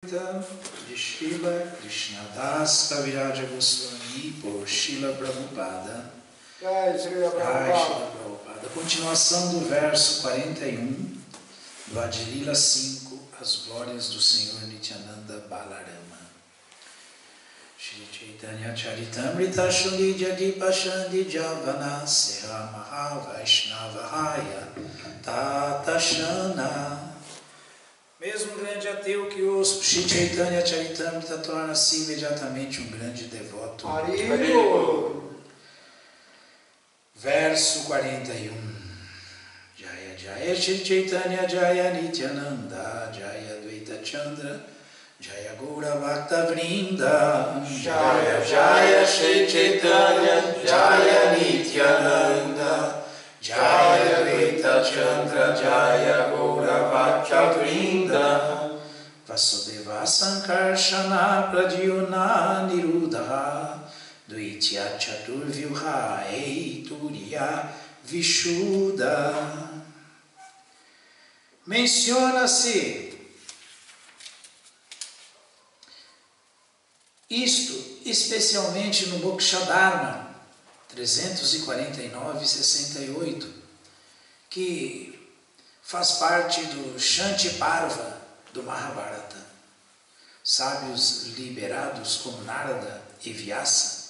de Srila Krishnadas Kaviraja Goswami por Srila Prabhupada. Jai Srila Prabhupada. Continuação do verso 41 do Adilila 5, as glórias do Senhor Nityananda Balarama. Shri Chaitanya Charitamrita Shri Jadi Pashandi Javana Seha Maha Vaishnavahaya Tatashana. Mesmo um grande ateu que ouça o Shri Chaitanya Charitamrita torna-se imediatamente um grande devoto. Verso 41. Jaya Jaya Shri Chaitanya Jaya Nityananda Jaya Dvaita Chandra Jaya Gaura Bhakta Vrinda. Jaya Jaya Shri Chaitanya Jaya Nityananda Jaya Dvaita Chandra Jaya Gaura Bhakta Vrinda. Vasudeva Sankarshana Pradyuna Niruddha Dvaitya Chaturvyuha Eituriya Vishuddha. Menciona-se isto especialmente no Mokshadharma 349-68, que faz parte do Shanti Parva do Mahabharata. Sábios liberados como Narada e Vyasa,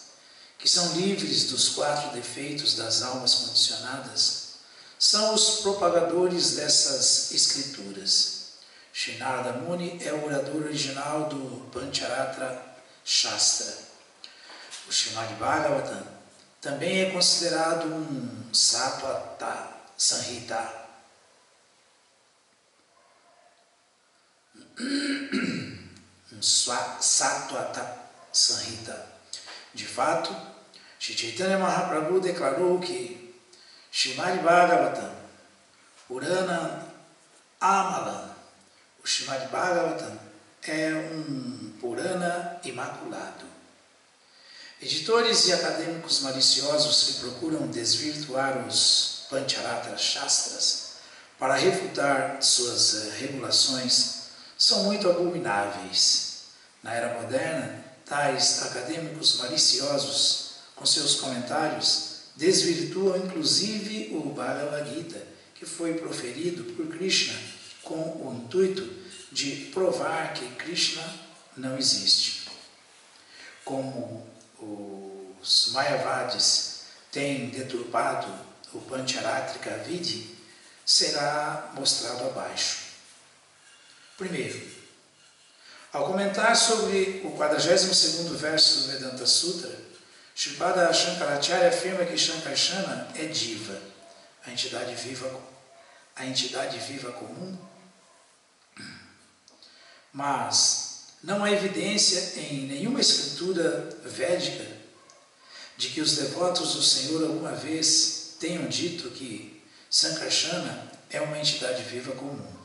que são livres dos 4 defeitos das almas condicionadas, são os propagadores dessas escrituras. Shri Narada Muni é o orador original do Pancharatra Shastra. O Srimad Bhagavatam também é considerado um Satvata Sanhita. Um Satvata Sanhita. De fato, Shri Chaitanya Mahaprabhu declarou que Srimad Bhagavatam, Purana Amalam, o Srimad Bhagavatam é um Purana imaculado. Editores e acadêmicos maliciosos que procuram desvirtuar os Pancharatra Shastras para refutar suas regulações são muito abomináveis. Na era moderna, tais acadêmicos maliciosos, com seus comentários, desvirtuam inclusive o Bhagavad Gita, que foi proferido por Krishna com o intuito de provar que Krishna não existe. Como os Mayavadis têm deturpado o Pancharatrika Vidhi, será mostrado abaixo. Primeiro, ao comentar sobre o 42º verso do Vedanta Sutra, Shripada Shankaracharya afirma que Shankarshana é Diva, a entidade viva comum. Mas não há evidência em nenhuma escritura védica de que os devotos do Senhor alguma vez tenham dito que Sankarsana é uma entidade viva comum.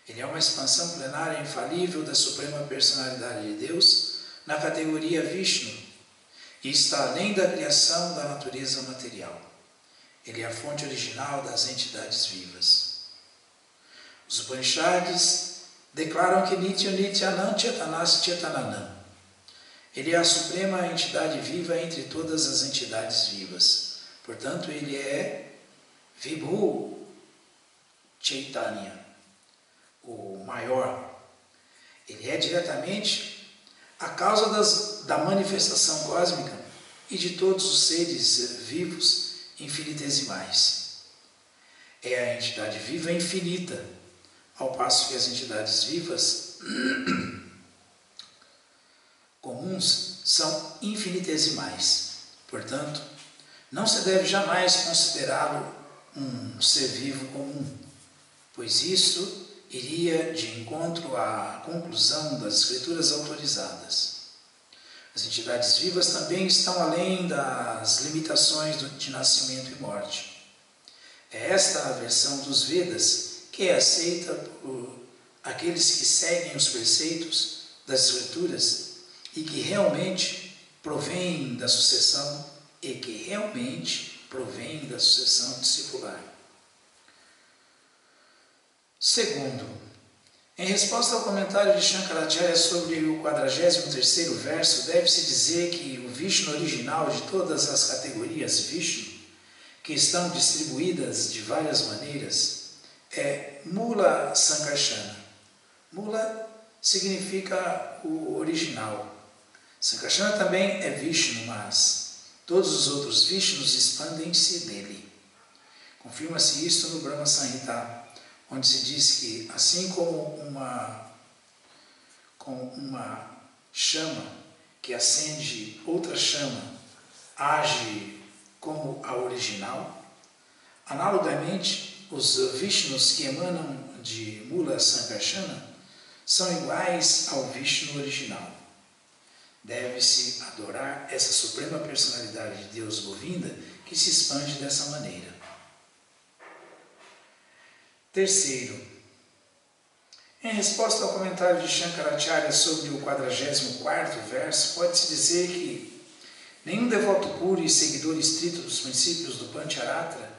Ele é uma expansão plenária infalível da Suprema Personalidade de Deus na categoria Vishnu e está além da criação da natureza material. Ele é a fonte original das entidades vivas. Os Upanishads declaram que Nitya Nityanam Chetanas Chetananam. Ele é a suprema entidade viva entre todas as entidades vivas. Portanto, ele é Vibhu Chaitanya, o maior. Ele é diretamente a causa da manifestação cósmica e de todos os seres vivos infinitesimais. É a entidade viva infinita, ao passo que as entidades vivas comuns são infinitesimais. Portanto, não se deve jamais considerá-lo um ser vivo comum, pois isso iria de encontro à conclusão das escrituras autorizadas. As entidades vivas também estão além das limitações de nascimento e morte. É esta a versão dos Vedas que é aceita por aqueles que seguem os preceitos das escrituras e que realmente provêm da sucessão discipular. Segundo, Em resposta ao comentário de Shankaracharya sobre o 43º verso, deve-se dizer que o Vishnu original de todas as categorias Vishnu, que estão distribuídas de várias maneiras, é Mula Sankarsana. Mula significa o original. Sankarsana também é Vishnu, mas todos os outros Vishnus expandem-se dele. Confirma-se isto no Brahma Samhita, onde se diz que, assim como uma chama que acende outra chama age como a original, analogamente, os Vishnus que emanam de Mula Sankarsana são iguais ao Vishnu original. Deve-se adorar essa suprema personalidade de Deus Govinda que se expande dessa maneira. Terceiro, em resposta ao comentário de Shankaracharya sobre o 44º verso, pode-se dizer que nenhum devoto puro e seguidor estrito dos princípios do Pancharatra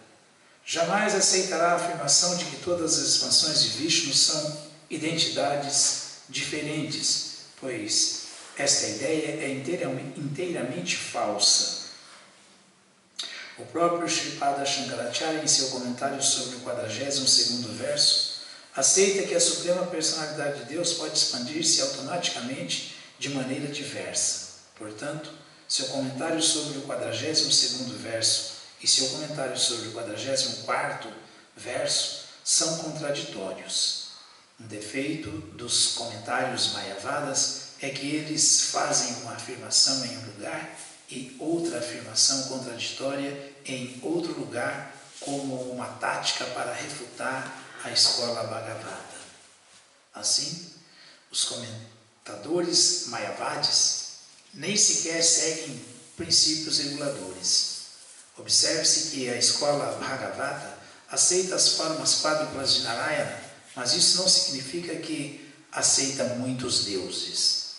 jamais aceitará a afirmação de que todas as expansões de Vishnu são identidades diferentes, pois esta ideia é inteiramente falsa. O próprio Shripada Shankaracharya, em seu comentário sobre o 42º verso, aceita que a Suprema Personalidade de Deus pode expandir-se automaticamente de maneira diversa. Portanto, seu comentário sobre o 42º verso e seu comentário sobre o 44º verso são contraditórios. Um defeito dos comentários Mayavadas é que eles fazem uma afirmação em um lugar e outra afirmação contraditória em outro lugar, como uma tática para refutar a escola Bhagavata. Assim, os comentadores Mayavadis nem sequer seguem princípios reguladores. Observe-se que a escola Bhagavata aceita as formas quádruplas de Narayana, mas isso não significa que aceita muitos deuses.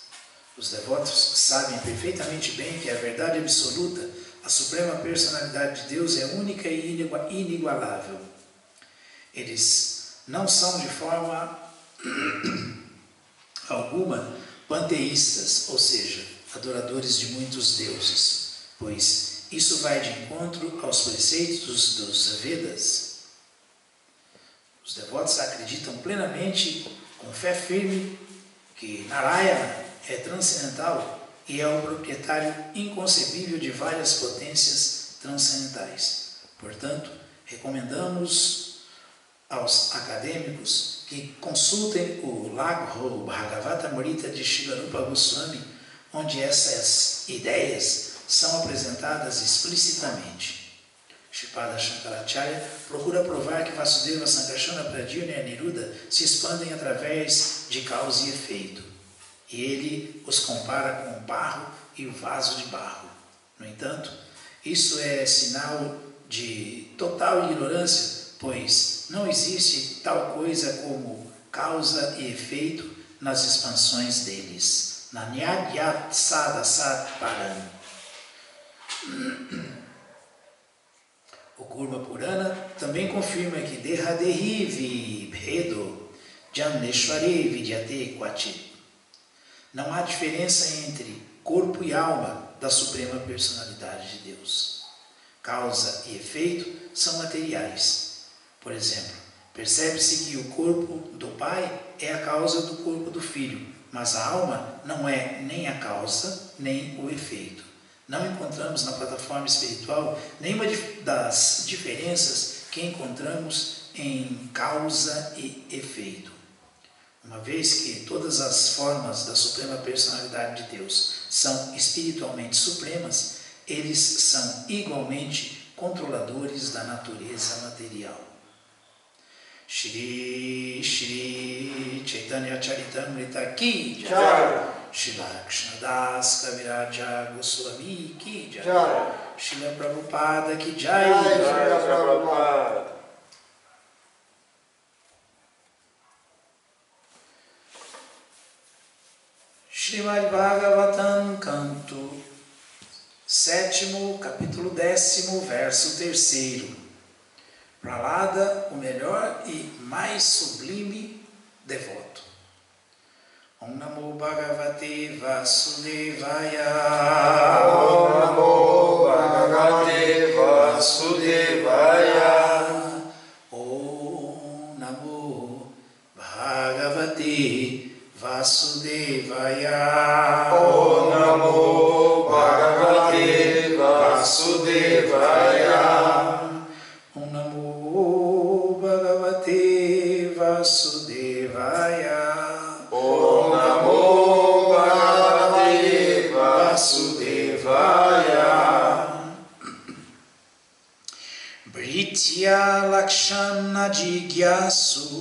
Os devotos sabem perfeitamente bem que a verdade absoluta, a suprema personalidade de Deus, é única e inigualável. Eles não são de forma alguma panteístas, ou seja, adoradores de muitos deuses, pois isso vai de encontro aos preceitos dos Vedas. Os devotos acreditam plenamente, com fé firme, que Narayana é transcendental e é o proprietário inconcebível de várias potências transcendentais. Portanto, recomendamos aos acadêmicos que consultem o Lagho Bhagavatamrita de Srila Rupa Goswami, onde essas ideias são apresentadas explicitamente. Shripada Shankaracharya procura provar que Vasudeva, Sankarsana, Pradyumna e Aniruddha se expandem através de causa e efeito. E ele os compara com o barro e o vaso de barro. No entanto, isso é sinal de total ignorância, pois não existe tal coisa como causa e efeito nas expansões deles. Nanyad sadasat param. O Kurma Purana também confirma que Dehadehi vibhedo Janeshwari vidyate kvachit. Não há diferença entre corpo e alma da Suprema Personalidade de Deus. Causa e efeito são materiais. Por exemplo, percebe-se que o corpo do pai é a causa do corpo do filho, mas a alma não é nem a causa nem o efeito. Não encontramos na plataforma espiritual nenhuma das diferenças que encontramos em causa e efeito. Uma vez que todas as formas da Suprema Personalidade de Deus são espiritualmente supremas, eles são igualmente controladores da natureza material. Shri Shri Chaitanya Charitamrita Ki Jai, Srila Krishnadas Kaviraja Goswami Ki Jai, Srila Prabhupada Ki Jai, Srila Prabhupada. Srimad Bhagavatam, canto 7º, capítulo 10º, verso 3º. Prahlada, o melhor e mais sublime devoto. Om Namo Bhagavate Vasudevaya. Om Namo Bhagavate Vasudevaya. Om Namo Bhagavate Vasudevaya. Om Namo Bhagavate Vasudevaya. Om Namo Bhagavate Vasudevaya. Om Namo Bhagavate Vasudevaya. Britya Lakshana Jigyasu.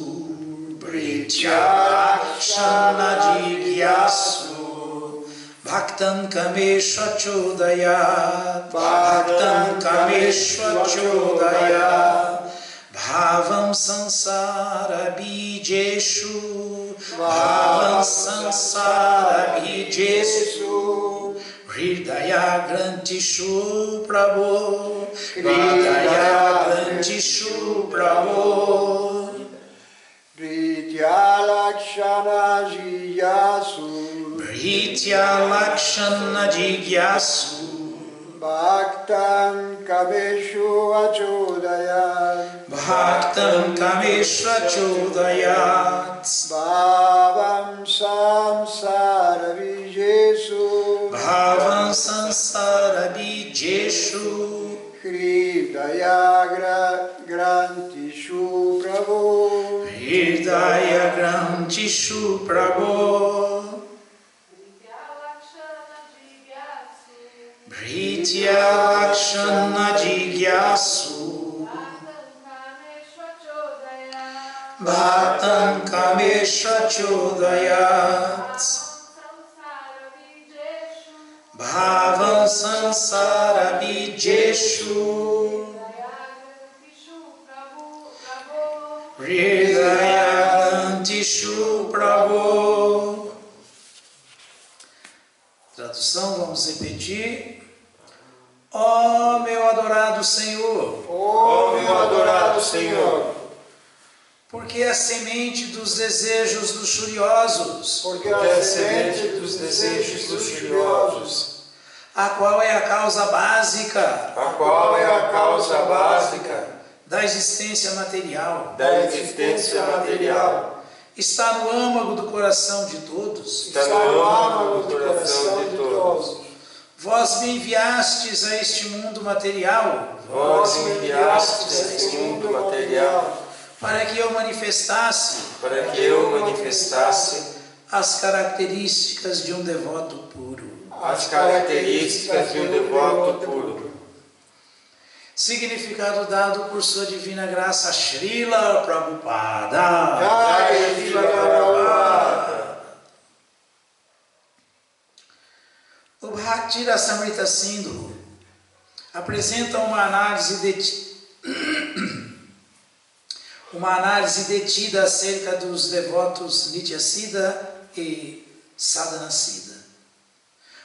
Britya Lakshana Jigyasu. Bhaktan Kameshva Chodayat. Bhaktan Kameshva Chodayat. Bhavam Sansara Bijeshu. Bhavam Sansara Bijeshu. Hridaya Grantishu Prabhu. Hridaya Grantishu Prabhu. Britya Lakshana Jigyasu. Britya Lakshana Jigyasu. Bhaktam Kameshu Achodayat. Bhaktam Kameshva Chodayat. Bhavam Samsara Vijesu. Bhavam Sansara Bijeshu. Hridaya Grantishu Prabhu. Hridaya Grantishu Prabhu. Britya Lakshana Jigyasu. Bhaktam Kameshva Chodayat. Bhavam Sansara Bijeshu. Hridaya Grantishu Prabhu. Tradução, vamos repetir. Ó meu adorado Senhor, Ó meu adorado Senhor, porque a semente dos desejos luxuriosos, Porque que a é semente semente dos desejos luxuriosos, a qual é a causa básica a qual é a causa básica da existência material, da existência material, está no âmago do coração de todos. está no âmago do coração de todos. Vós me enviastes a este mundo material Vós me enviastes a este mundo material para que eu manifestasse para que eu manifestasse as características de um devoto puro. as características de um devoto puro. Significado dado por sua divina graça Srila Prabhupada. Jai Srila Prabhupada. O Bhakti Rasamrita Sindhu apresenta uma análise detida acerca dos devotos Nityasiddha e Sadhanasiddha.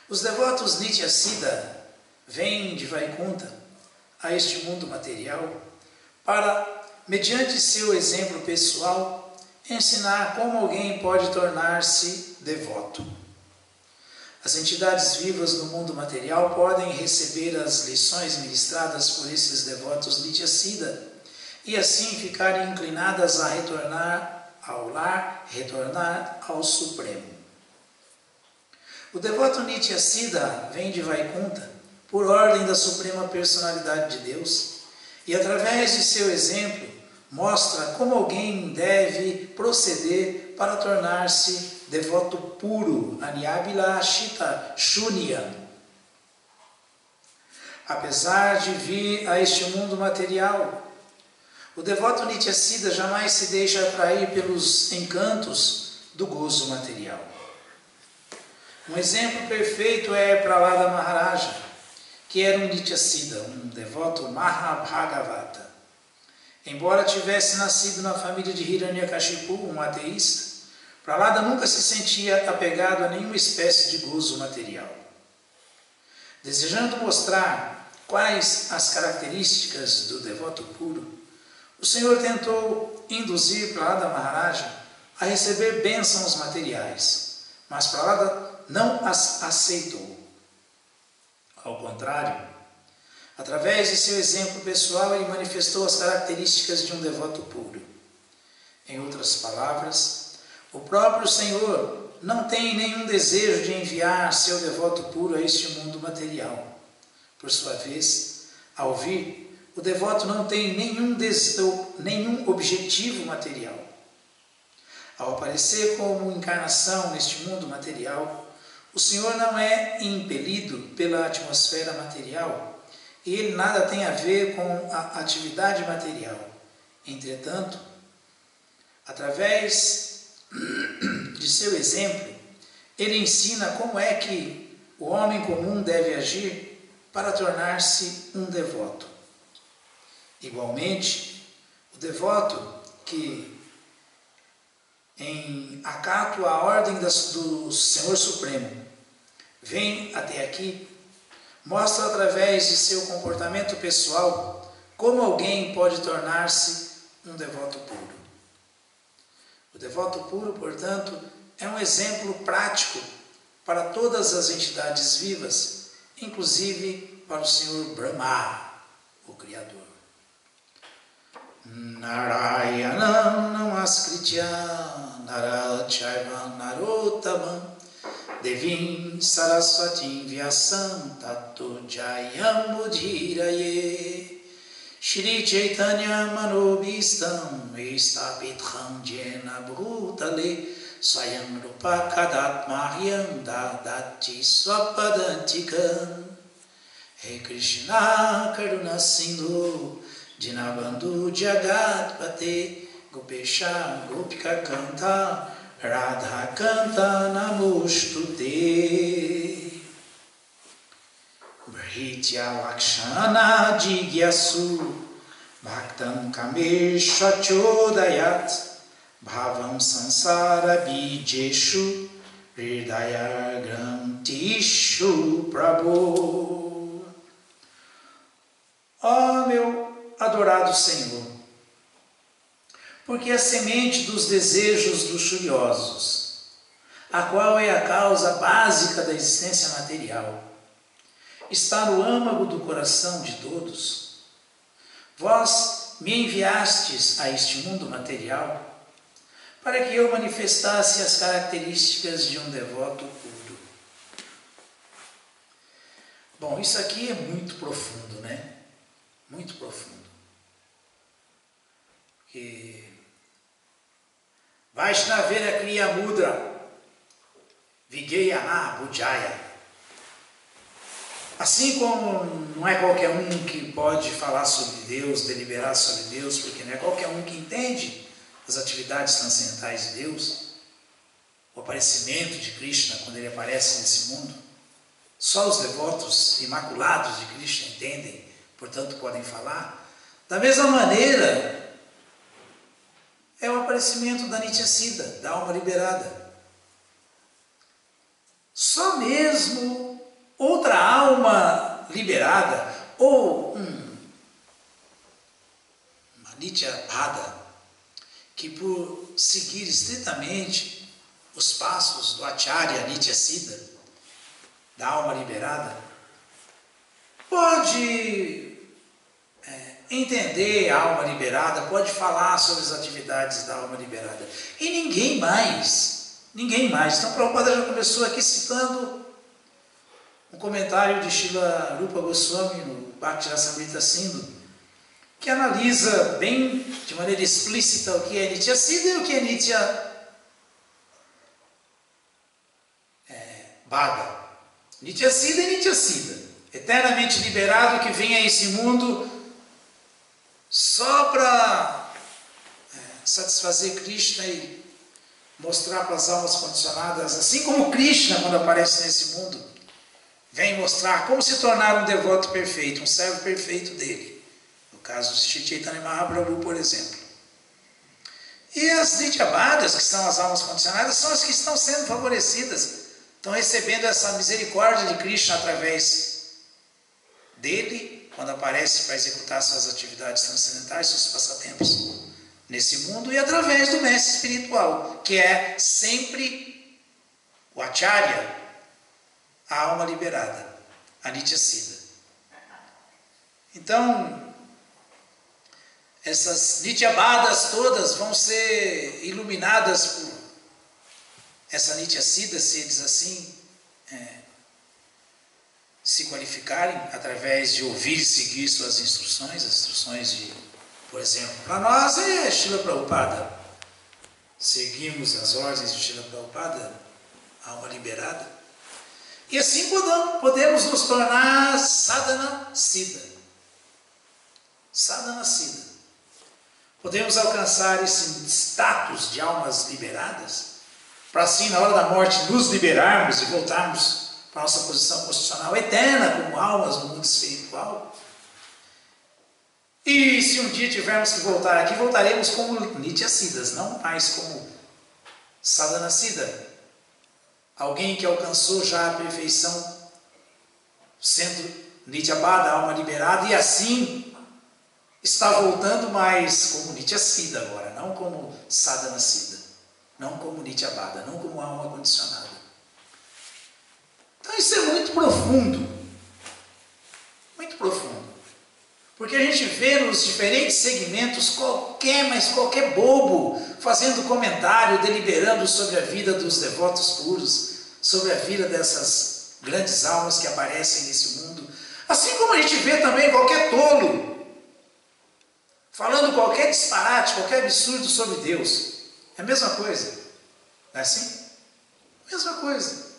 Os devotos Nityasiddha vêm de Vaikunta a este mundo material para, mediante seu exemplo pessoal, ensinar como alguém pode tornar-se devoto. As entidades vivas do mundo material podem receber as lições ministradas por esses devotos Nityasiddha e assim ficarem inclinadas a retornar ao lar, retornar ao Supremo. O devoto Nityasiddha vem de Vaikunta por ordem da Suprema Personalidade de Deus e, através de seu exemplo, mostra como alguém deve proceder para tornar-se devoto puro, Anyabhilashita Shunyam. Apesar de vir a este mundo material, o devoto Nityasiddha jamais se deixa atrair pelos encantos do gozo material. Um exemplo perfeito é Prahlada Maharaja, que era um Nityasiddha, um devoto Mahabhagavata. Embora tivesse nascido na família de Hiranyakashipu, um ateísta, Prahlada nunca se sentia apegado a nenhuma espécie de gozo material. Desejando mostrar quais as características do devoto puro, o Senhor tentou induzir Prahlada Maharaja a receber bênçãos materiais, mas Prahlada não as aceitou. Ao contrário, através de seu exemplo pessoal, ele manifestou as características de um devoto puro. Em outras palavras, o próprio Senhor não tem nenhum desejo de enviar seu devoto puro a este mundo material. Por sua vez, ao vir, o devoto não tem nenhum objetivo material. Ao aparecer como encarnação neste mundo material, o Senhor não é impelido pela atmosfera material e ele nada tem a ver com a atividade material. Entretanto, através de seu exemplo, ele ensina como é que o homem comum deve agir para tornar-se um devoto. Igualmente, o devoto que, em acato à ordem do Senhor Supremo, vem até aqui, mostra através de seu comportamento pessoal como alguém pode tornar-se um devoto puro. O devoto puro, portanto, é um exemplo prático para todas as entidades vivas, inclusive para o Senhor Brahma, o Criador. Narayanam namaskritya narachaiva narottamam devim saraswatim vyasam tato jayam budhiraye Shri Chaitanya manobhistam estapitham jena bhutale swayam rupa kadatmahyam dadati swapadantikam. He Krishna karuna sindhu Dinabandhu Jagatpate Gopesha Gopika Kanta Radha Kanta Namostute Bhritya Lakshana Jigyasu Bhaktam Kamesha Chodayat Bhavam Sansara Bijeshu Hridaya Grantishu Prabhu. Ó meu adorado Senhor, porque a semente dos desejos luxuriosos, a qual é a causa básica da existência material, está no âmago do coração de todos. Vós me enviastes a este mundo material para que eu manifestasse as características de um devoto puro. Bom, isso aqui é muito profundo, né? Muito profundo. Porque Vaishnavera Kriya Mudra Vigeyana Bujaya. Assim como não é qualquer um que pode falar sobre Deus, deliberar sobre Deus, porque não é qualquer um que entende as atividades transcendentais de Deus, o aparecimento de Krishna quando ele aparece nesse mundo, só os devotos imaculados de Krishna entendem, portanto podem falar. Da mesma maneira, é o aparecimento da Nitya Siddha, da alma liberada. Só mesmo outra alma liberada, ou uma Nitya Bhada, que por seguir estritamente os passos do Acharya Nitya Siddha, da alma liberada, pode entender a alma liberada, pode falar sobre as atividades da alma liberada. E ninguém mais. Então, Prabhupada já começou aqui citando um comentário de Srila Rupa Goswami no Bhakti Rasamrita Sindhu, que analisa bem, de maneira explícita, o que é Nitya Siddha e o que é Nitya Bhada. Nitya Siddha e Nitya Siddha, eternamente liberado, que vem a esse mundo só para satisfazer Krishna e mostrar para as almas condicionadas, assim como Krishna, quando aparece nesse mundo, vem mostrar como se tornar um devoto perfeito, um servo perfeito dele. No caso de Shri Chaitanya Mahaprabhu, por exemplo. E as Nityabadas, que são as almas condicionadas, são as que estão sendo favorecidas, estão recebendo essa misericórdia de Krishna através dele, quando aparece para executar suas atividades transcendentais, seus passatempos nesse mundo, e através do mestre espiritual, que é sempre o acharya, a alma liberada, a Nitya Siddha. Então, essas Nityabadas todas vão ser iluminadas por essa Nitya Siddha, se eles assim se qualificarem, através de ouvir e seguir suas instruções, as instruções de, por exemplo, para nós é Srila Prabhupada. Seguimos as ordens de Srila Prabhupada, alma liberada, e assim podemos nos tornar Sadhana Siddha. Sadhana Siddha. Podemos alcançar esse status de almas liberadas, para assim, na hora da morte, nos liberarmos e voltarmos para a nossa posição constitucional eterna, como almas no mundo espiritual. E se um dia tivermos que voltar aqui, voltaremos como Nitya Siddhas, não mais como Sadhana Siddha. Alguém que alcançou já a perfeição, sendo Nityabada, alma liberada, e assim está voltando mais como Nitya Siddha agora, não como Sadhana Siddha, não como Nityabada, não como alma condicionada. Então isso é muito profundo, muito profundo, porque a gente vê nos diferentes segmentos qualquer bobo fazendo comentário, deliberando sobre a vida dos devotos puros, sobre a vida dessas grandes almas que aparecem nesse mundo, assim como a gente vê também qualquer tolo falando qualquer disparate, qualquer absurdo sobre Deus. É a mesma coisa, não é assim? Mesma coisa.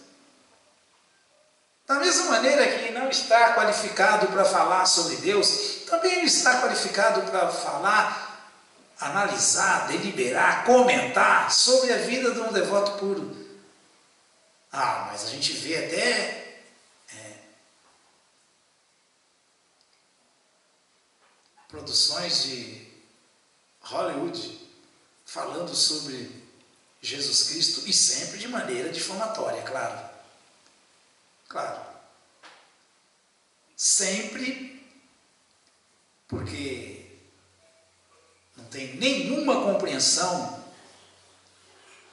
Da mesma maneira que não está qualificado para falar sobre Deus, também não está qualificado para falar, analisar, deliberar, comentar sobre a vida de um devoto puro. Ah, mas a gente vê até produções de Hollywood falando sobre Jesus Cristo, e sempre de maneira difamatória, claro. Claro, sempre, porque não tem nenhuma compreensão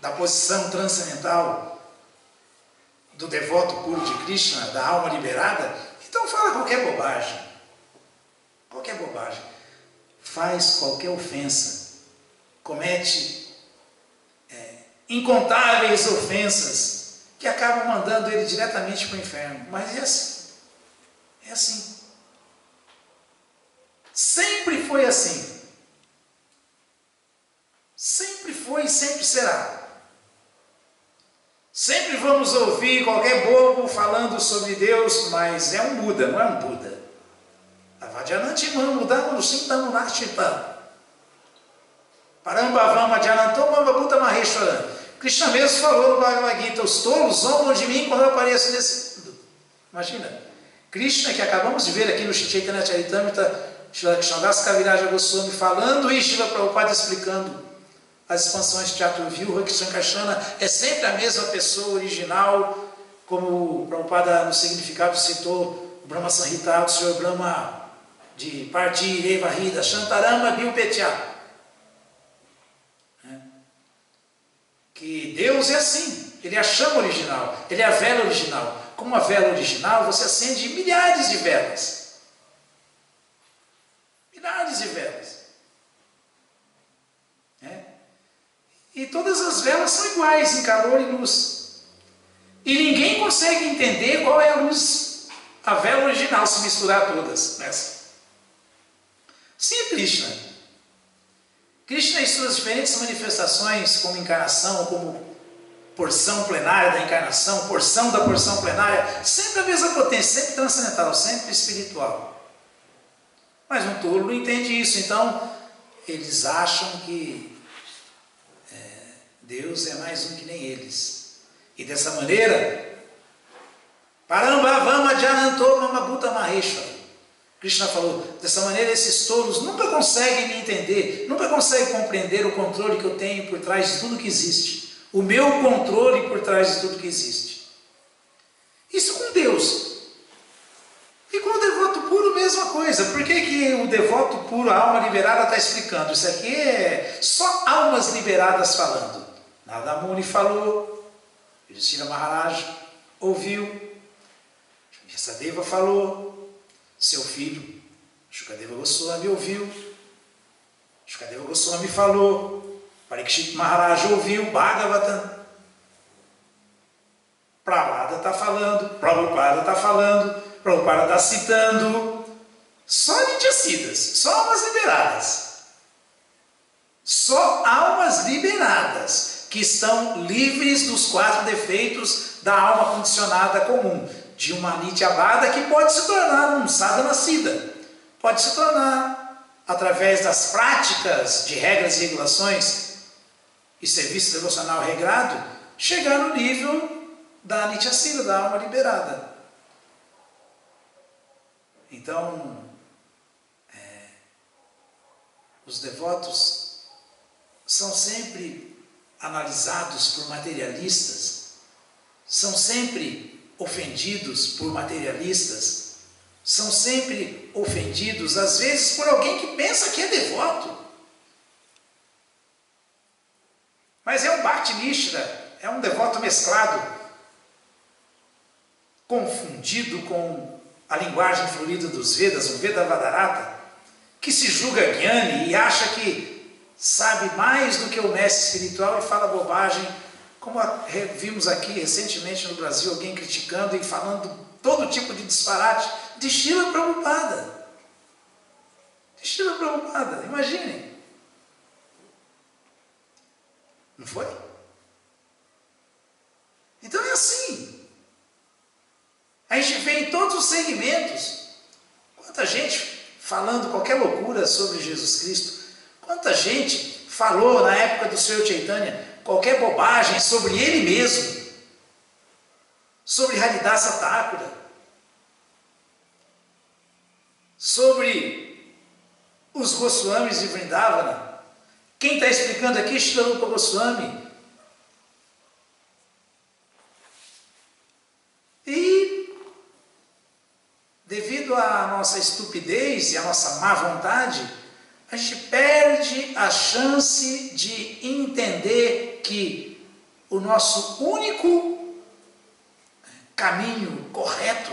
da posição transcendental do devoto puro de Krishna, da alma liberada, então fala qualquer bobagem, faz qualquer ofensa, comete incontáveis ofensas, que acabam mandando ele diretamente para o inferno. Mas é assim. Sempre foi assim. Sempre foi e sempre será. Sempre vamos ouvir qualquer bobo falando sobre Deus, mas é um Buda, não é um Buda. Avadyanantimam mudam no sintamunarchitam. Parambhavama Janantom Buddha Maheshwaram. Krishna mesmo falou no Bhagavad Gita: os tolos zombam de mim quando eu apareço nesse mundo. Imagina, Krishna, que acabamos de ver aqui no Chaitanya Charitamrita, Srila Krishnadas Kaviraja Goswami falando e Srila Prabhupada explicando as expansões de Chaturvyuha, que Sankarsana é sempre a mesma pessoa original, como o Prabhupada no significado citou o Brahma Samhita do Sr. Brahma de Parti Revahida Shantarama Bilpetya. Que Deus é assim, Ele é a chama original, Ele é a vela original. Como a vela original, você acende milhares de velas. Milhares de velas. E todas as velas são iguais em calor e luz. E ninguém consegue entender qual é a luz, a vela original, se misturar todas nessa. Sim, é Krishna. Krishna, em suas diferentes manifestações, como encarnação, como porção plenária da encarnação, porção da porção plenária, sempre a mesma potência, sempre transcendental, sempre espiritual. Mas um tolo não entende isso, então eles acham que Deus é mais um que nem eles. E dessa maneira, Parambhavama Jananto Mamabuddha Maheshwara. Krishna falou, dessa maneira esses tolos nunca conseguem me entender, nunca conseguem compreender o controle que eu tenho por trás de tudo que existe. O meu controle por trás de tudo que existe. Isso com Deus. E com o devoto puro, mesma coisa. Por que o devoto puro, a alma liberada, está explicando? Isso aqui é só almas liberadas falando. Nada Muni falou, Yudhishthira Maharaj ouviu, Vyasadeva falou, seu filho Shukadeva Goswami ouviu, Shukadeva Goswami falou, Parikshit Maharaj ouviu, Bhagavatam, Prahlada está falando, Prabhupada está falando, Prabhupada está citando, só Nityasiddhas, só almas liberadas. Só almas liberadas, que estão livres dos 4 defeitos da alma condicionada comum, de uma Nityabada que pode se tornar um sadhanasiddha, pode se tornar, através das práticas de regras e regulações e serviço devocional regrado, chegar no nível da Nityasiddha, da alma liberada. Então, os devotos são sempre analisados por materialistas, são sempre ofendidos por materialistas, são sempre ofendidos, às vezes, por alguém que pensa que é devoto. Mas é um Bhakti Mishra, é um devoto mesclado, confundido com a linguagem fluida dos Vedas, o Vedavadarata, que se julga Jnani e acha que sabe mais do que o mestre espiritual e fala bobagem, como vimos aqui recentemente no Brasil, alguém criticando e falando todo tipo de disparate de Srila Prabhupada. De Srila Prabhupada, imaginem. Não foi? Então é assim. A gente vê em todos os segmentos, quanta gente falando qualquer loucura sobre Jesus Cristo, quanta gente falou na época do Sr. Chaitanya qualquer bobagem sobre ele mesmo, sobre Haridasa Thakura, sobre os Goswamis de Vrindavana. Quem está explicando aqui? Srila Rupa Goswami. E, devido à nossa estupidez e à nossa má vontade, a gente perde a chance de entender que o nosso único caminho correto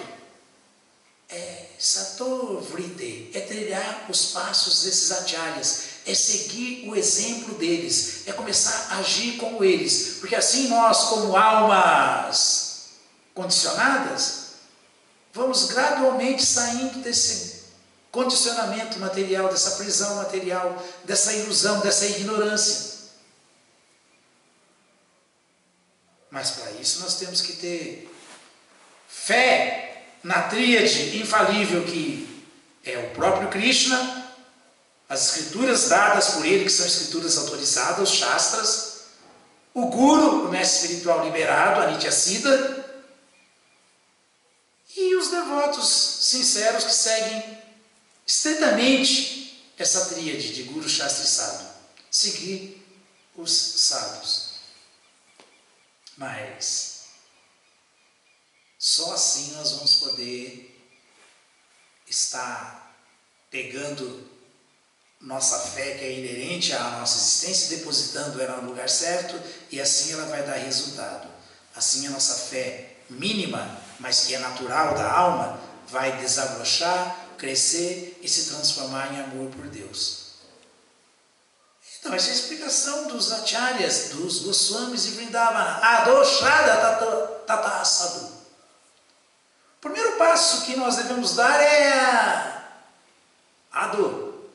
é Satovrite, é trilhar os passos desses acharyas, é seguir o exemplo deles, é começar a agir como eles, porque assim nós, como almas condicionadas, vamos gradualmente saindo desse condicionamento material, dessa prisão material, dessa ilusão, dessa ignorância. Mas para isso nós temos que ter fé na tríade infalível que é o próprio Krishna, as escrituras dadas por ele, que são escrituras autorizadas, os Shastras, o Guru, o mestre espiritual liberado, a Nityasiddha, e os devotos sinceros que seguem estritamente essa tríade de Guru, Shastra e Sadhu. Seguir os sadhus. Mas só assim nós vamos poder estar pegando nossa fé, que é inerente à nossa existência, depositando ela no lugar certo, e assim ela vai dar resultado. Assim a nossa fé mínima, mas que é natural da alma, vai desabrochar, crescer e se transformar em amor por Deus. Então, essa é a explicação dos acharyas, dos Goswamis e Vrindavana. Adoshrada tata sadhu. O primeiro passo que nós devemos dar é a Ado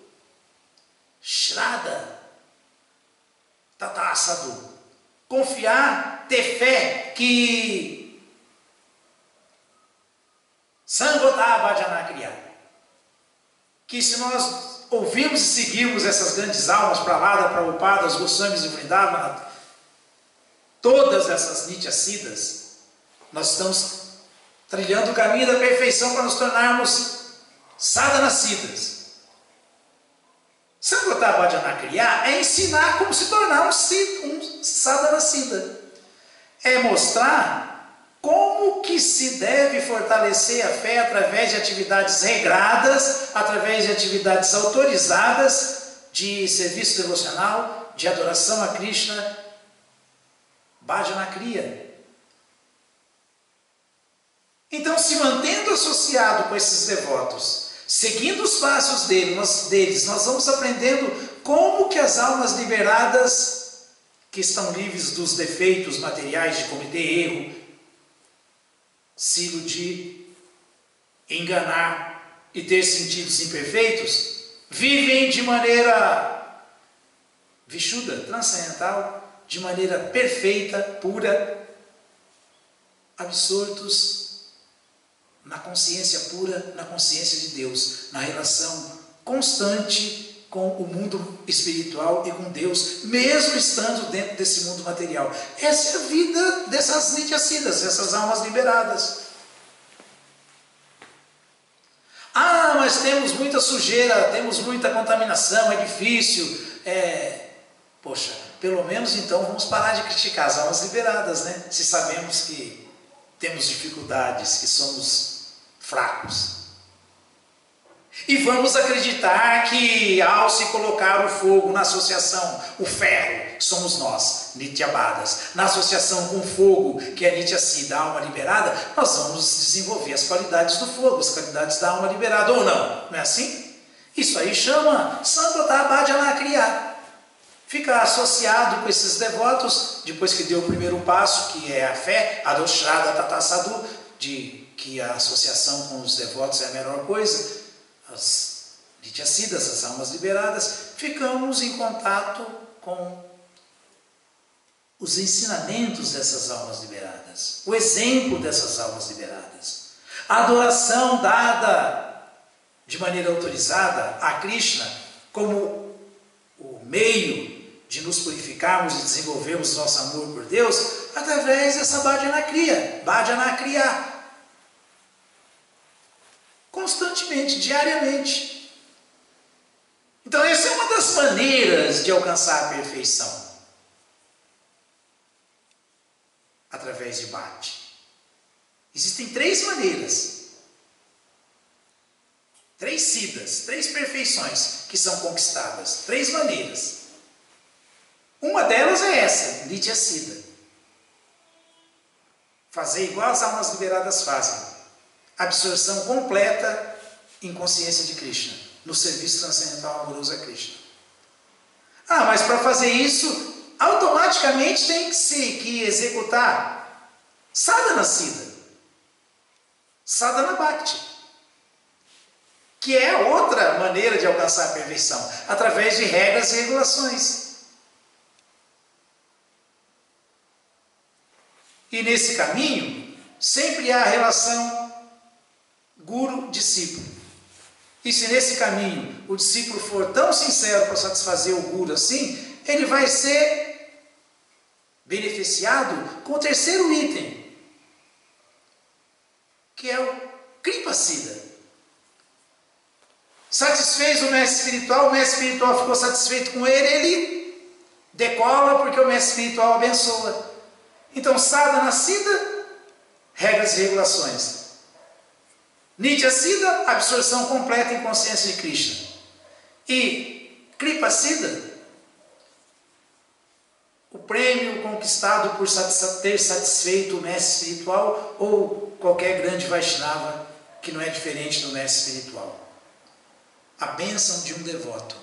Shraddha tata sadhu. Confiar, ter fé que Sangota Bhajana Kriya, que se nós ouvirmos e seguirmos essas grandes almas, Prahlada, Prabhupada, os Goswamis e Vrindavana, todas essas Nityasiddhas, nós estamos trilhando o caminho da perfeição para nos tornarmos sadhanasiddhas. Sangota Bhajana Kriya é ensinar como se tornar um sadhanasiddha. É mostrar como que se deve fortalecer a fé através de atividades regradas, através de atividades autorizadas de serviço devocional, de adoração a Krishna, Bhajana Kriya. Então, se mantendo associado com esses devotos, seguindo os passos deles, nós vamos aprendendo como que as almas liberadas, que estão livres dos defeitos materiais de cometer erro, se iludir, enganar e ter sentidos imperfeitos, vivem de maneira vishuddha, transcendental, de maneira perfeita, pura, absortos na consciência pura, na consciência de Deus, na relação constante com o mundo espiritual e com Deus, mesmo estando dentro desse mundo material. Essa é a vida dessas Nityasiddhas, dessas almas liberadas. Ah, mas temos muita sujeira, temos muita contaminação, é difícil. Poxa, pelo menos então vamos parar de criticar as almas liberadas, né? Se sabemos que temos dificuldades, que somos fracos. E vamos acreditar que ao se colocar o fogo na associação, o ferro, que somos nós, Nityabadas, na associação com o fogo, que é Nityasiddha, a alma liberada, nós vamos desenvolver as qualidades do fogo, as qualidades da alma liberada, ou não? Não é assim? Isso aí chama Sankota Bhajana Kriya. Fica associado com esses devotos, depois que deu o primeiro passo, que é a fé, Adoshrada Tata Sadhu, de que a associação com os devotos é a melhor coisa, as Nityasiddhas, as almas liberadas, ficamos em contato com os ensinamentos dessas almas liberadas, o exemplo dessas almas liberadas, a adoração dada de maneira autorizada a Krishna como o meio de nos purificarmos e desenvolvermos nosso amor por Deus através dessa Bhajana Kriya, constantemente, diariamente. Então essa é uma das maneiras de alcançar a perfeição, através de Bhakti. Existem 3 maneiras, 3 siddhas, 3 perfeições que são conquistadas, 3 maneiras. Uma delas é essa, Nityasiddha. Fazer igual as almas liberadas fazem. Absorção completa em consciência de Krishna, no serviço transcendental amoroso a Krishna. Ah, mas para fazer isso, automaticamente tem que executar Sadhana Siddha, Sadhana Bhakti, que é outra maneira de alcançar a perfeição, através de regras e regulações. E nesse caminho, sempre há a relação guru-discípulo. E se nesse caminho o discípulo for tão sincero para satisfazer o guru assim, ele vai ser beneficiado com o terceiro item, que é o Kripa Siddha. Satisfez o mestre espiritual ficou satisfeito com ele decola porque o mestre espiritual abençoa. Então, Sadhana Siddha, regras e regulações. Nityasiddha, absorção completa em consciência de Krishna. E Kripa Siddha, o prêmio conquistado por ter satisfeito o mestre espiritual ou qualquer grande Vaishnava que não é diferente do mestre espiritual. A bênção de um devoto.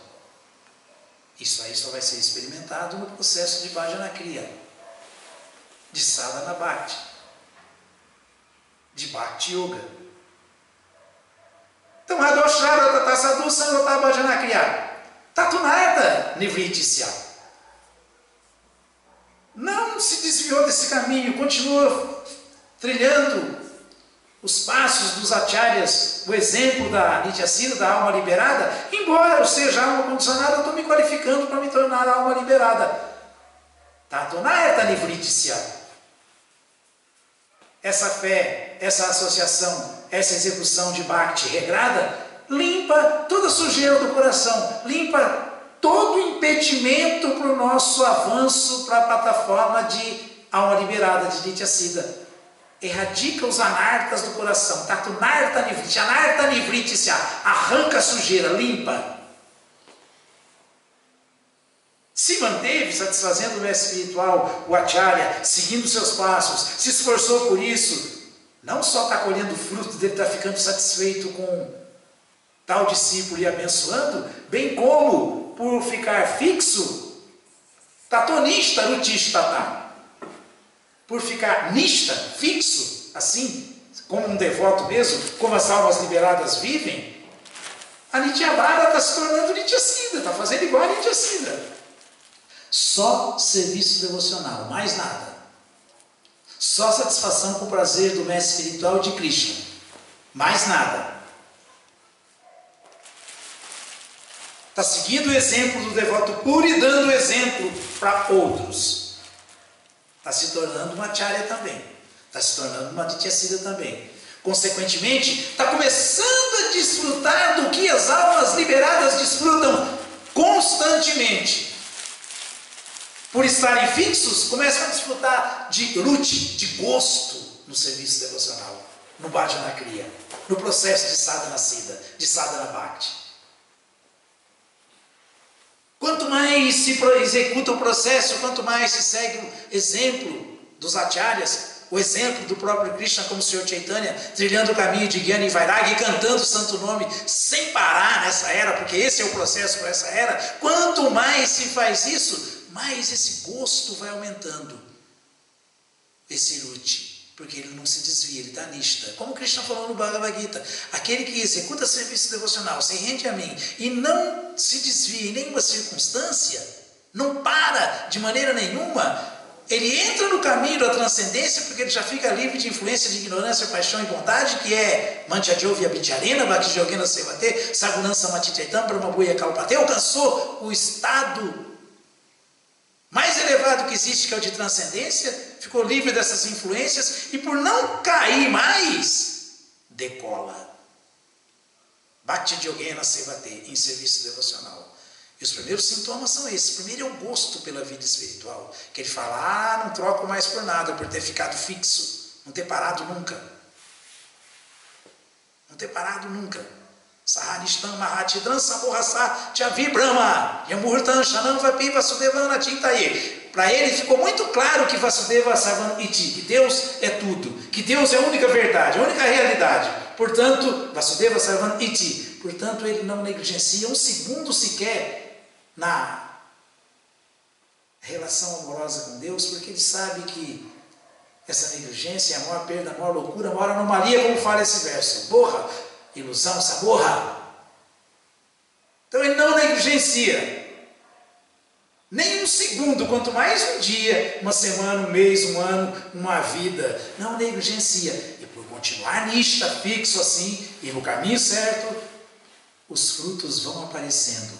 Isso aí só vai ser experimentado no processo de Bhajana Kriya, de Sadhana Bhakti, de Bhakti Yoga. Então, Adoshrada Tata Sadhu Sankota Bhajana Kriya, Tatunartha Nivritisya. Não se desviou desse caminho, continua trilhando os passos dos acharyas, o exemplo da Nityasiddha, da alma liberada. Embora eu seja alma condicionada, eu estou me qualificando para me tornar alma liberada. Tatunartha Nivritisya. Essa fé, essa associação, essa execução de Bhakti regrada, limpa toda a sujeira do coração, limpa todo o impedimento para o nosso avanço para a plataforma de alma liberada, de Nityasiddha. Erradica os anartas do coração. Tatunartha Nivritisya, Anartha Nivritisya, arranca a sujeira, limpa. Se manteve satisfazendo o mestre espiritual, o Acharya, seguindo seus passos, se esforçou por isso, não só está colhendo frutos dele, está ficando satisfeito com tal discípulo e abençoando, bem como por ficar fixo, tatonista, rutista, por ficar nista, fixo, assim, como um devoto mesmo, como as almas liberadas vivem, a Nityabada está se tornando Nityasiddha, está fazendo igual a Nityasiddha. Só serviço devocional, mais nada. Só satisfação com o prazer do mestre espiritual de Krishna, mais nada. Está seguindo o exemplo do devoto puro e dando exemplo para outros. Está se tornando uma acharya também. Está se tornando uma Nityasiddha também. Consequentemente, está começando a desfrutar do que as almas liberadas desfrutam constantemente. Por estarem fixos, começam a desfrutar de ruti, de gosto no serviço devocional, no bhajana kriya, no processo de sadhana siddha, de sadhana bhakti. Quanto mais se executa o processo, quanto mais se segue o exemplo dos acharyas, o exemplo do próprio Krishna como Senhor Chaitanya, trilhando o caminho de Jnana e Vairagya e cantando o santo nome sem parar nessa era, porque esse é o processo para essa era. Quanto mais se faz isso, mais esse gosto vai aumentando, esse ruti, porque ele não se desvia, ele está nista. Como Krishna falou no Bhagavad Gita, aquele que executa serviço devocional, se rende a mim e não se desvia em nenhuma circunstância, não para de maneira nenhuma, ele entra no caminho da transcendência, porque ele já fica livre de influência de ignorância, paixão e vontade, que é Mantyajovya Bicharena, Bhakti Yogena Sevate, Sagunansa Matichaitam, Brahmabhuya Kalpate, alcançou o estado mais elevado que existe, que é o de transcendência, ficou livre dessas influências, e por não cair mais, decola. Bhakti Yogena Sevate, em serviço devocional. E os primeiros sintomas são esses. Primeiro é o gosto pela vida espiritual. Que ele fala, não troco mais por nada, por ter ficado fixo. Não ter parado nunca. Não ter parado nunca. Sahanishtam Mahatidram Samurrasa Chavi Brahma Yamurtam Shanam Vapi Vasudevana Tintaye. Para ele ficou muito claro que Vasudeva Savan Iti, que Deus é tudo, que Deus é a única verdade, a única realidade. Portanto, Vasudeva Savan Iti. Portanto, ele não negligencia um segundo sequer na relação amorosa com Deus, porque ele sabe que essa negligência é a maior perda, a maior loucura, a maior anomalia, como fala esse verso. Borra, ilusão, saborra. Então ele não negligencia nem um segundo, quanto mais um dia, uma semana, um mês, um ano, uma vida. Não negligencia. E por continuar nista, fixo assim, e no caminho certo, os frutos vão aparecendo.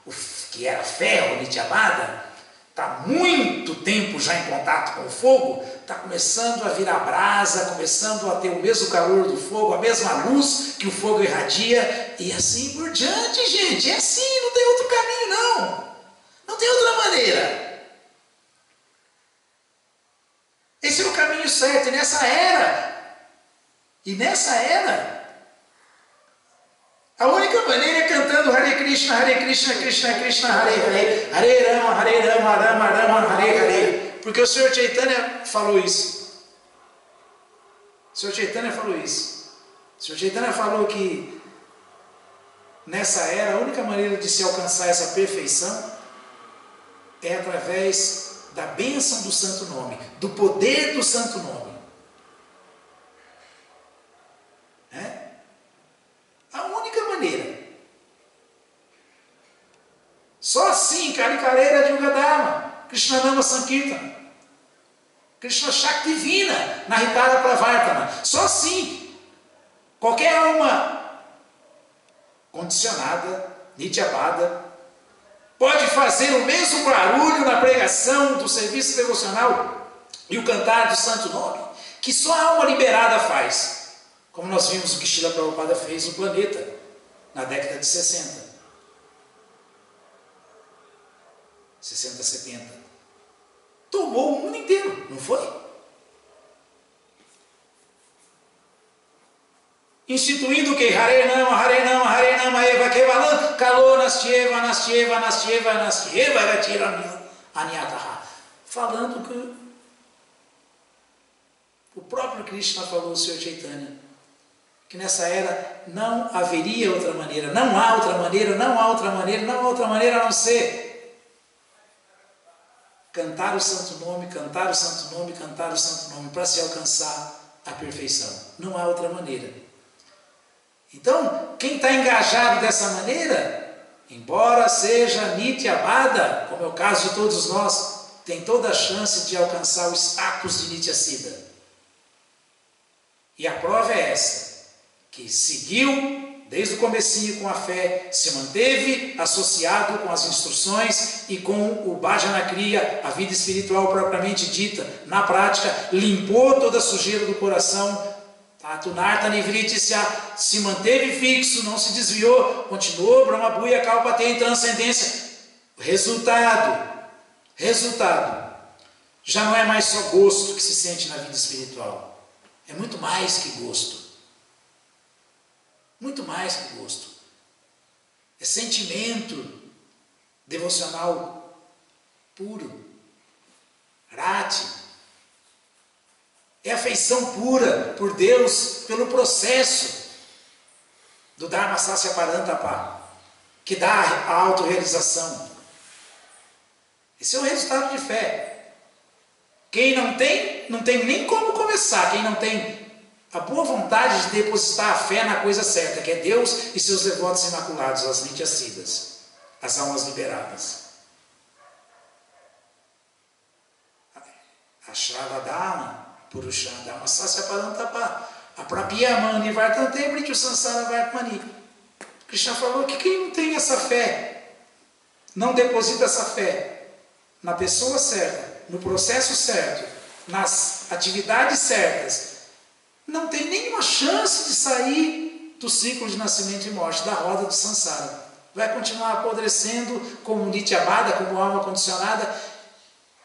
O que era ferro, Nityabada, está muito tempo já em contato com o fogo, está começando a virar brasa, começando a ter o mesmo calor do fogo, a mesma luz que o fogo irradia, e assim por diante, gente. É assim, não tem outro caminho não. Não tem outra maneira. Esse é o caminho certo, e nessa era, a única maneira é cantando Hare Krishna, Krishna Krishna, Hare Hare, Hare Rama, Rama Rama, Hare Hare. Porque o Senhor Chaitanya falou isso. O Senhor Chaitanya falou isso. O Senhor Chaitanya falou que nessa era a única maneira de se alcançar essa perfeição é através da bênção do santo nome, do poder do santo nome. A única maneira. Só assim, Karikareira de Ugadama, Krishnanama Sankirtana, Krishna Shakti Divina, Nahitara Pravartana. Só assim, qualquer alma condicionada, Nityabada, pode fazer o mesmo barulho na pregação do serviço devocional e o cantar do santo nome, que só a alma liberada faz. Como nós vimos o que Srila Prabhupada fez no planeta, na década de 60. 60, 70. Tomou o mundo inteiro, não foi? Instituindo o que? Hare Nama, Eva Kevalam, Kalo Nastyeva, Gatira Anyataha. Falando que o próprio Krishna falou ao Senhor Chaitanya, que nessa era não haveria outra maneira, não há outra maneira, não há outra maneira, não há outra maneira a não ser cantar o santo nome, cantar o santo nome, cantar o santo nome, para se alcançar a perfeição. Não há outra maneira. Então, quem está engajado dessa maneira, embora seja Nitya Bada, como é o caso de todos nós, tem toda a chance de alcançar o status de Nitya Siddha. E a prova é essa, que seguiu desde o comecinho com a fé, se manteve associado com as instruções e com o Bhajana Kriya, a vida espiritual propriamente dita, na prática, limpou toda a sujeira do coração, Tunartha Nivritisya, se manteve fixo, não se desviou, continuou Brahma Bhuya Kalpate em transcendência. Resultado, já não é mais só gosto que se sente na vida espiritual, é muito mais que gosto. Muito mais que gosto. É sentimento devocional puro. Rati. É afeição pura por Deus, pelo processo do Dharma Sasya Parantapa, que dá a autorrealização. Esse é o resultado de fé. Quem não tem nem como começar. Quem não tem a boa vontade de depositar a fé na coisa certa, que é Deus e seus devotos imaculados, as Nitya Siddhas, as almas liberadas. Ashravadana, Purushadama, Sasya Parantapa, Aprapyamani Vartante, Brityu Sansara Vartmani. Krishna falou que quem não tem essa fé, não deposita essa fé na pessoa certa, no processo certo, nas atividades certas, não tem nenhuma chance de sair do ciclo de nascimento e morte, da roda do Sansara. Vai continuar apodrecendo como Nitya Bada, como alma condicionada,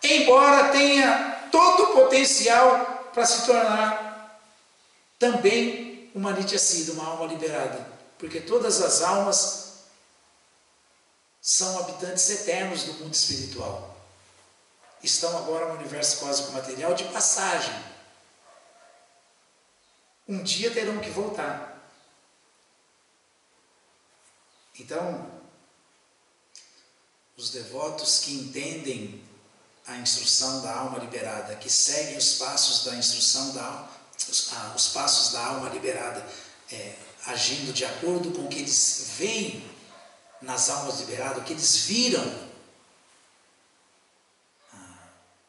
embora tenha todo o potencial para se tornar também uma Nitya Siddha, uma alma liberada. Porque todas as almas são habitantes eternos do mundo espiritual. Estão agora no universo cósmico material de passagem. Um dia terão que voltar. Então, os devotos que entendem a instrução da alma liberada, que seguem os passos da instrução da alma, os passos da alma liberada, agindo de acordo com o que eles veem nas almas liberadas, o que eles viram,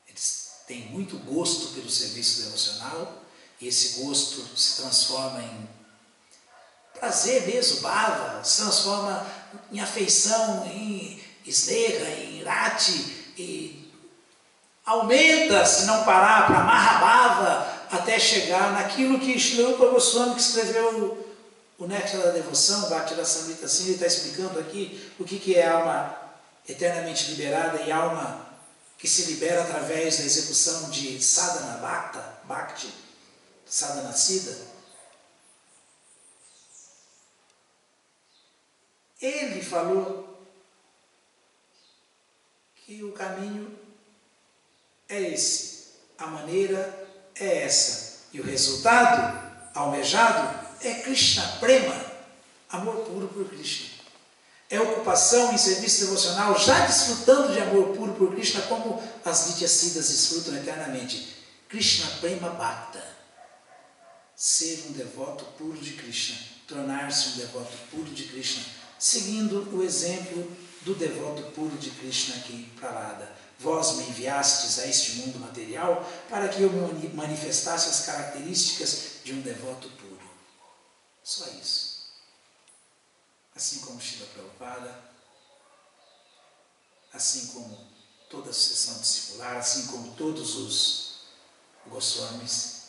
eles têm muito gosto pelo serviço devocional, e esse gosto se transforma em prazer mesmo, bhava, se transforma em afeição, em sneha, em rati, e aumenta, se não parar, para mahabhava, até chegar naquilo que Srila Rupa Goswami, que escreveu o Néctar da Devoção, Bhakti-rasamrita Sindhu, ele está explicando aqui o que é alma eternamente liberada e alma que se libera através da execução de sadhana bhakti, sadhana siddha. Ele falou que o caminho é esse, a maneira é essa, e o resultado almejado é Krishna Prema, amor puro por Krishna. É ocupação em serviço devocional, já desfrutando de amor puro por Krishna, como as Nitya Siddhas desfrutam eternamente. Krishna Prema Bhakta. Ser um devoto puro de Krishna, tornar-se um devoto puro de Krishna, seguindo o exemplo do devoto puro de Krishna aqui, Pralada. Vós me enviastes a este mundo material para que eu manifestasse as características de um devoto puro. Só isso. Assim como Srila Prabhupada, assim como toda a sucessão discipular, assim como todos os Goswamis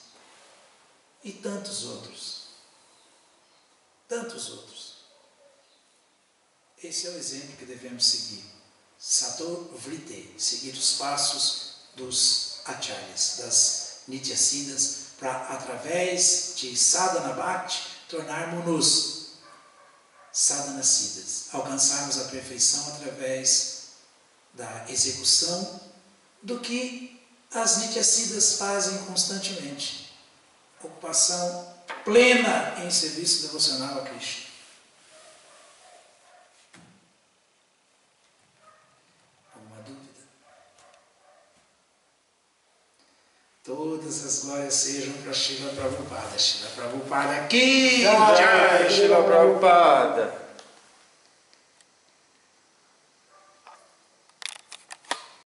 e tantos outros. Tantos outros. Esse é o exemplo que devemos seguir. Sato Vrite, seguir os passos dos acharyas, das Nitya Siddhas, para através de sadhana bhakti tornarmos-nos sadhana siddhas, alcançarmos a perfeição através da execução do que as Nitya Siddhas fazem constantemente. ocupação plena em serviço devocional a Cristo. Alguma dúvida? Todas as glórias sejam para Srila Prabhupada. Srila Prabhupada aqui! Jai, Srila Prabhupada.